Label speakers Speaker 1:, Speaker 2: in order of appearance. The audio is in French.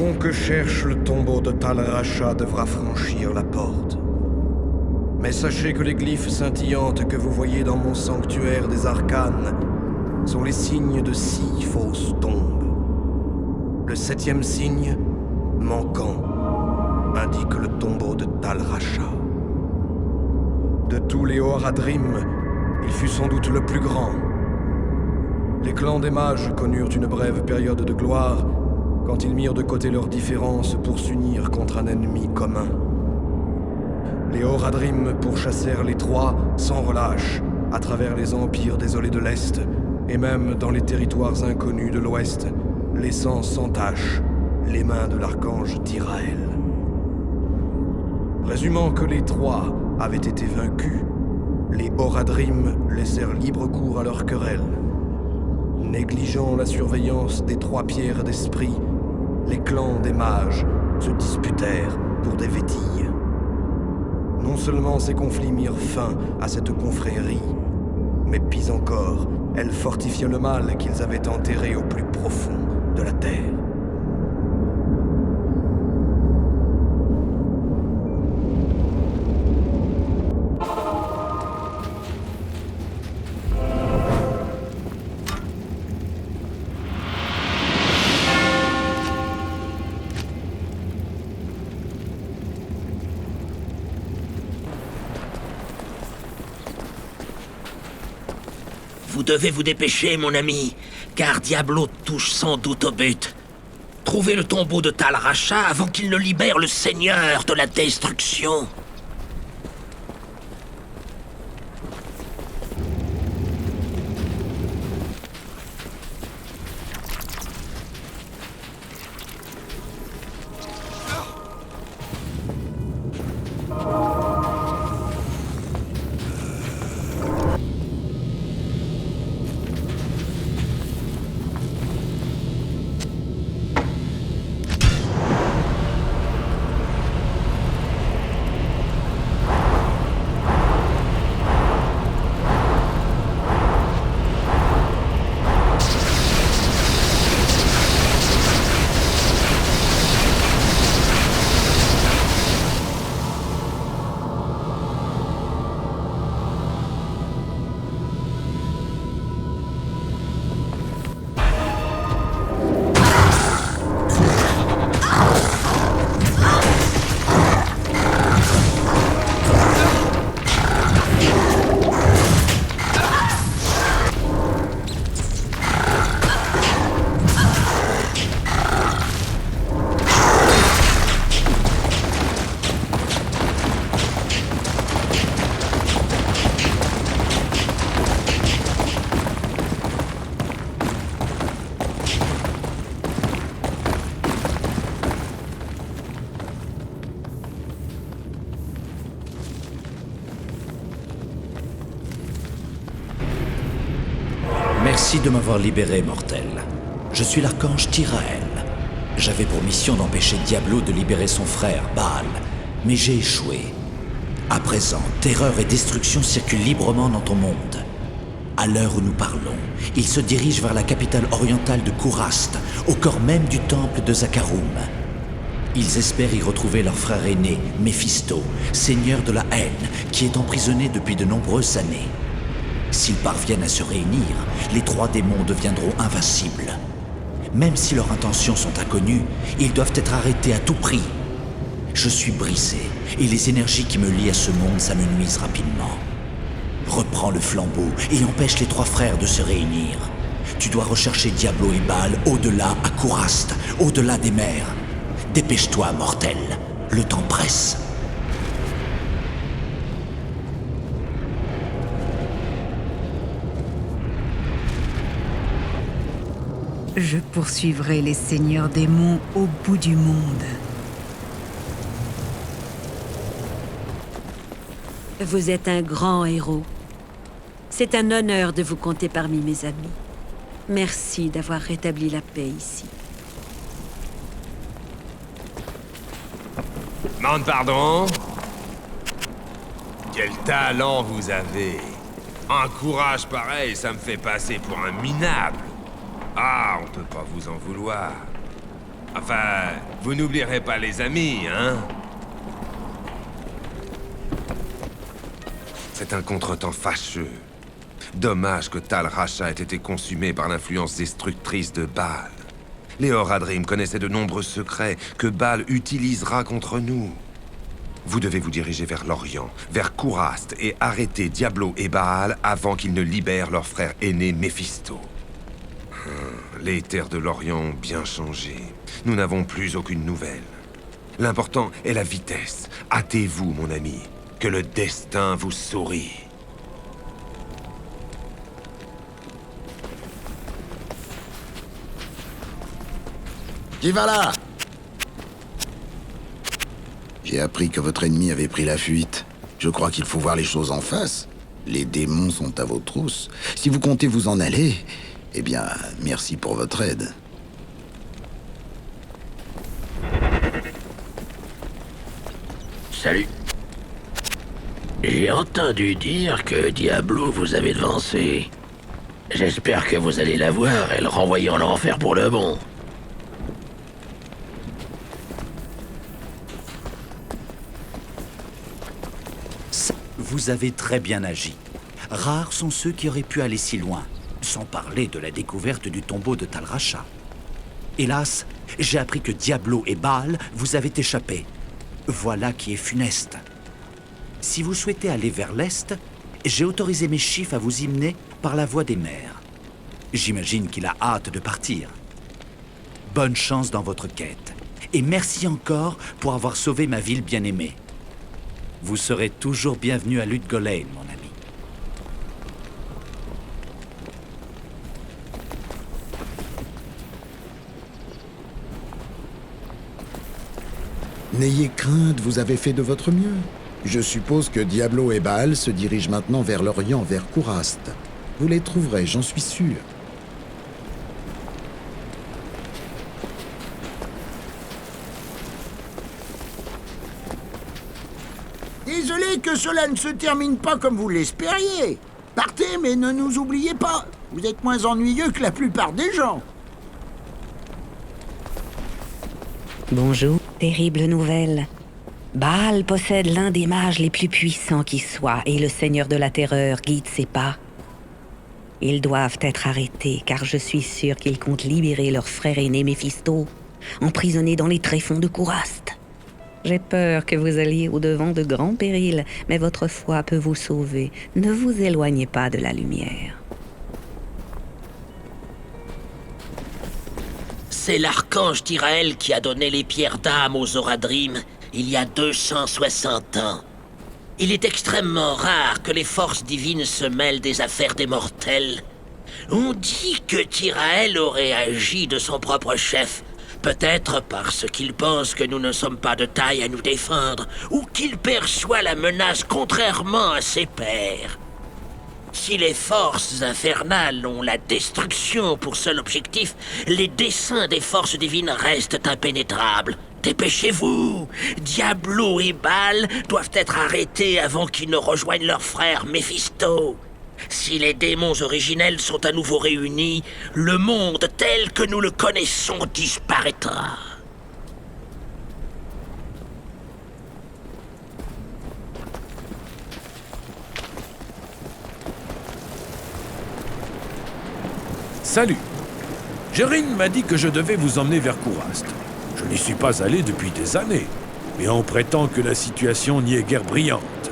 Speaker 1: l'enfant que cherche le tombeau de Tal Rasha devra franchir la porte. Mais sachez que les glyphes scintillantes que vous voyez dans mon sanctuaire des arcanes sont les signes de 6 fausses tombes. Le 7e signe, manquant, indique le tombeau de Tal Rasha. De tous les Horadrim, il fut sans doute le plus grand. Les clans des mages connurent une brève période de gloire quand ils mirent de côté leurs différences pour s'unir contre un ennemi commun. Les Horadrim pourchassèrent les Trois sans relâche à travers les empires désolés de l'Est et même dans les territoires inconnus de l'Ouest, laissant sans tache les mains de l'archange Tyrael. Présumant que les Trois avaient été vaincus, les Horadrim laissèrent libre cours à leur querelle. Négligeant la surveillance des 3 pierres d'esprit, les clans des mages se disputèrent pour des vétilles. Non seulement ces conflits mirent fin à cette confrérie, mais pis encore, elles fortifiaient le mal qu'ils avaient enterré au plus profond de la terre.
Speaker 2: Vous devez vous dépêcher, mon ami, car Diablo touche sans doute au but. Trouvez le tombeau de Tal Rasha avant qu'il ne libère le Seigneur de la Destruction.
Speaker 3: Merci de m'avoir libéré, mortel. Je suis l'archange Tyrael. J'avais pour mission d'empêcher Diablo de libérer son frère, Baal, mais j'ai échoué. À présent, terreur et destruction circulent librement dans ton monde. À l'heure où nous parlons, ils se dirigent vers la capitale orientale de Kurast, au cœur même du temple de Zakarum. Ils espèrent y retrouver leur frère aîné, Méphisto, seigneur de la haine, qui est emprisonné depuis de nombreuses années. S'ils parviennent à se réunir, les 3 démons deviendront invincibles. Même si leurs intentions sont inconnues, ils doivent être arrêtés à tout prix. Je suis brisé, et les énergies qui me lient à ce monde s'amenuisent rapidement. Reprends le flambeau et empêche les 3 frères de se réunir. Tu dois rechercher Diablo et Baal au-delà, à Kurast, au-delà des mers. Dépêche-toi, mortel. Le temps presse.
Speaker 4: Je poursuivrai les seigneurs démons au bout du monde.
Speaker 5: Vous êtes un grand héros. C'est un honneur de vous compter parmi mes amis. Merci d'avoir rétabli la paix ici.
Speaker 6: Demande pardon. Quel talent vous avez. Un courage pareil, ça me fait passer pour un minable. Ah, on peut pas vous en vouloir. Enfin, vous n'oublierez pas les amis, hein? C'est un contretemps fâcheux. Dommage que Tal Rasha ait été consumé par l'influence destructrice de Baal. Les Horadrim connaissaient de nombreux secrets que Baal utilisera contre nous. Vous devez vous diriger vers l'Orient, vers Kourast, et arrêter Diablo et Baal avant qu'ils ne libèrent leur frère aîné Méphisto. Les terres de l'Orient ont bien changé. Nous n'avons plus aucune nouvelle. L'important est la vitesse. Hâtez-vous, mon ami. Que le destin vous sourie.
Speaker 7: Qui va là? J'ai appris que votre ennemi avait pris la fuite. Je crois qu'il faut voir les choses en face. Les démons sont à vos trousses. Si vous comptez vous en aller, eh bien, merci pour votre aide.
Speaker 2: Salut. J'ai entendu dire que Diablo vous avait devancé. J'espère que vous allez la voir et le renvoyer en enfer pour le bon.
Speaker 3: Vous avez très bien agi. Rares sont ceux qui auraient pu aller si loin, sans parler de la découverte du tombeau de Tal Rasha. Hélas, j'ai appris que Diablo et Baal vous avaient échappé. Voilà qui est funeste. Si vous souhaitez aller vers l'est, j'ai autorisé mes chiffres à vous y mener par la voie des mers. J'imagine qu'il a hâte de partir. Bonne chance dans votre quête. Et merci encore pour avoir sauvé ma ville bien-aimée. Vous serez toujours bienvenu à Ludgolain, mon ami.
Speaker 7: N'ayez crainte, vous avez fait de votre mieux. Je suppose que Diablo et Baal se dirigent maintenant vers l'Orient, vers Kourast. Vous les trouverez, j'en suis sûr.
Speaker 8: Désolé que cela ne se termine pas comme vous l'espériez. Partez, mais ne nous oubliez pas. Vous êtes moins ennuyeux que la plupart des gens.
Speaker 9: Bonjour, terrible nouvelle. Baal possède l'un des mages les plus puissants qui soient et le Seigneur de la Terreur guide ses pas. Ils doivent être arrêtés car je suis sûr qu'ils comptent libérer leur frère aîné Méphisto, emprisonné dans les tréfonds de Kourast. J'ai peur que vous alliez au-devant de grands périls, mais votre foi peut vous sauver. Ne vous éloignez pas de la lumière.
Speaker 2: C'est l'archange Tyrael qui a donné les pierres d'âme aux Horadrim il y a 260 ans. Il est extrêmement rare que les forces divines se mêlent des affaires des mortels. On dit que Tyrael aurait agi de son propre chef, peut-être parce qu'il pense que nous ne sommes pas de taille à nous défendre, ou qu'il perçoit la menace contrairement à ses pairs. Si les forces infernales ont la destruction pour seul objectif, les desseins des forces divines restent impénétrables. Dépêchez-vous! Diablo et Baal doivent être arrêtés avant qu'ils ne rejoignent leur frère Méphisto. Si les démons originels sont à nouveau réunis, le monde tel que nous le connaissons disparaîtra.
Speaker 10: Salut. Jérine m'a dit que je devais vous emmener vers Kourast. Je n'y suis pas allé depuis des années, mais on prétend que la situation n'y est guère brillante.